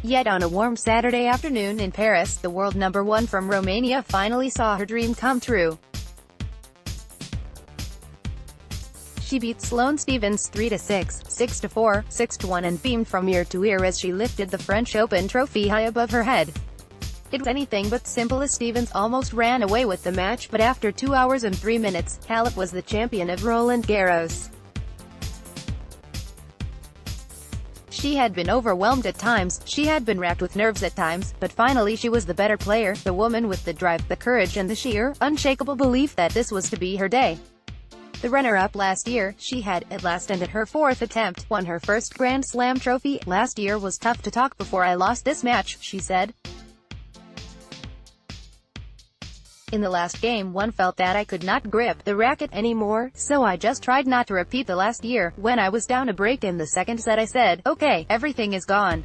Yet on a warm Saturday afternoon in Paris, the world number one from Romania finally saw her dream come true. She beat Sloane Stephens 3-6, 6-4, 6-1 and beamed from ear to ear as she lifted the French Open trophy high above her head. It was anything but simple as Stephens almost ran away with the match, but after 2 hours and 3 minutes, Halep was the champion of Roland Garros. She had been overwhelmed at times, she had been racked with nerves at times, but finally she was the better player, the woman with the drive, the courage and the sheer, unshakable belief that this was to be her day. The runner-up last year, she had, at last ended her fourth attempt, won her first Grand Slam trophy. "Last year was tough to talk before I lost this match," she said. "In the last game one felt that I could not grip the racket anymore, so I just tried not to repeat the last year. When I was down a break in the second set I said, okay, everything is gone.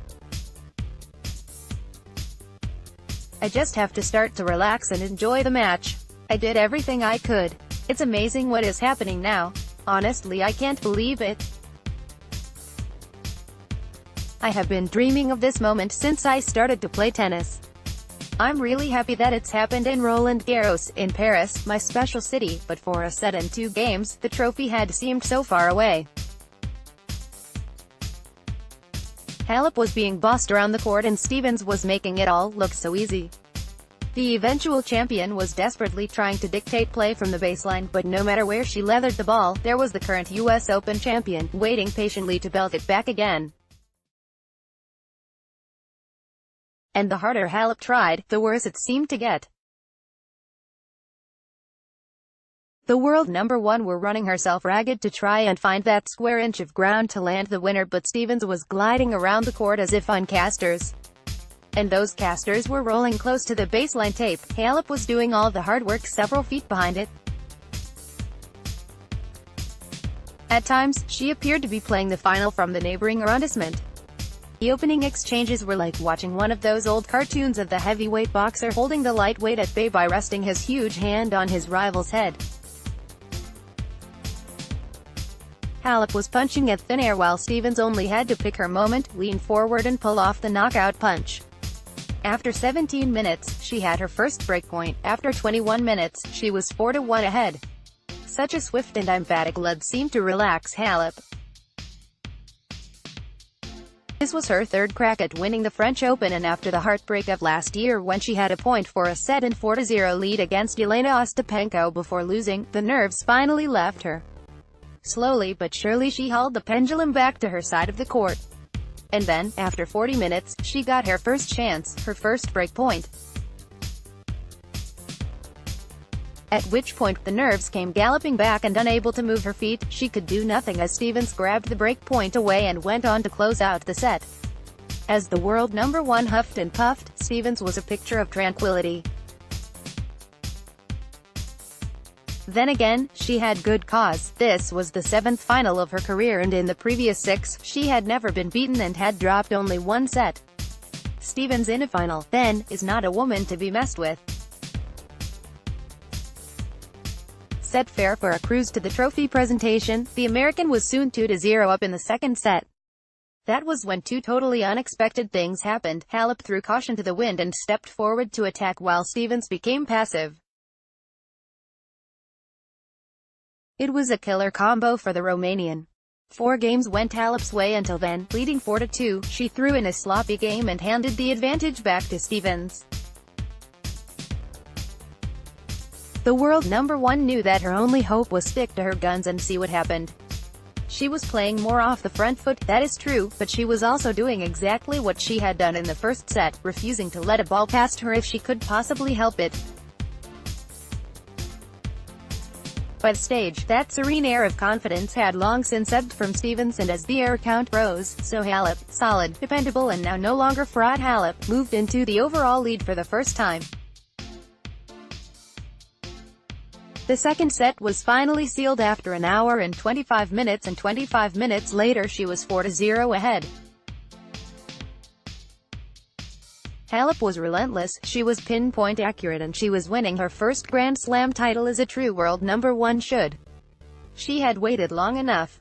I just have to start to relax and enjoy the match. I did everything I could. It's amazing what is happening now. Honestly, I can't believe it. I have been dreaming of this moment since I started to play tennis. I'm really happy that it's happened in Roland Garros, in Paris, my special city, but for a set and 2 games, the trophy had seemed so far away." Halep was being bossed around the court and Stephens was making it all look so easy. The eventual champion was desperately trying to dictate play from the baseline, but no matter where she leathered the ball, there was the current US Open champion, waiting patiently to belt it back again. And the harder Halep tried, the worse it seemed to get. The world number one were running herself ragged to try and find that square inch of ground to land the winner, but Stephens was gliding around the court as if on casters. And those casters were rolling close to the baseline tape. Halep was doing all the hard work several feet behind it. At times, she appeared to be playing the final from the neighboring arrondissement. The opening exchanges were like watching one of those old cartoons of the heavyweight boxer holding the lightweight at bay by resting his huge hand on his rival's head. Halep was punching at thin air while Stephens only had to pick her moment, lean forward and pull off the knockout punch. After 17 minutes, she had her first breakpoint. After 21 minutes, she was 4-1 ahead. Such a swift and emphatic lead seemed to relax Halep. This was her third crack at winning the French Open, and after the heartbreak of last year when she had a point for a set and 4-0 lead against Elena Ostapenko before losing, the nerves finally left her. Slowly but surely she hauled the pendulum back to her side of the court. And then, after 40 minutes, she got her first chance, her first break point. At which point, the nerves came galloping back, and unable to move her feet, she could do nothing as Stephens grabbed the break point away and went on to close out the set. As the world number one huffed and puffed, Stephens was a picture of tranquility. Then again, she had good cause. This was the 7th final of her career, and in the previous 6, she had never been beaten and had dropped only 1 set. Stephens in a final, then, is not a woman to be messed with. Set fair for a cruise to the trophy presentation, the American was soon 2-0 up in the second set. That was when 2 totally unexpected things happened. Halep threw caution to the wind and stepped forward to attack while Stephens became passive. It was a killer combo for the Romanian. 4 games went Halep's way until then. Leading 4-2, she threw in a sloppy game and handed the advantage back to Stephens. The world number one knew that her only hope was stick to her guns and see what happened. She was playing more off the front foot, that is true, but she was also doing exactly what she had done in the first set, refusing to let a ball past her if she could possibly help it. By the stage, that serene air of confidence had long since ebbed from Stephens, and as the air count rose, so Halep, solid, dependable and now no longer fraught Halep, moved into the overall lead for the first time. The second set was finally sealed after an hour and 25 minutes, and 25 minutes later she was 4-0 ahead. Halep was relentless, she was pinpoint accurate, and she was winning her first Grand Slam title as a true world number one should. She had waited long enough.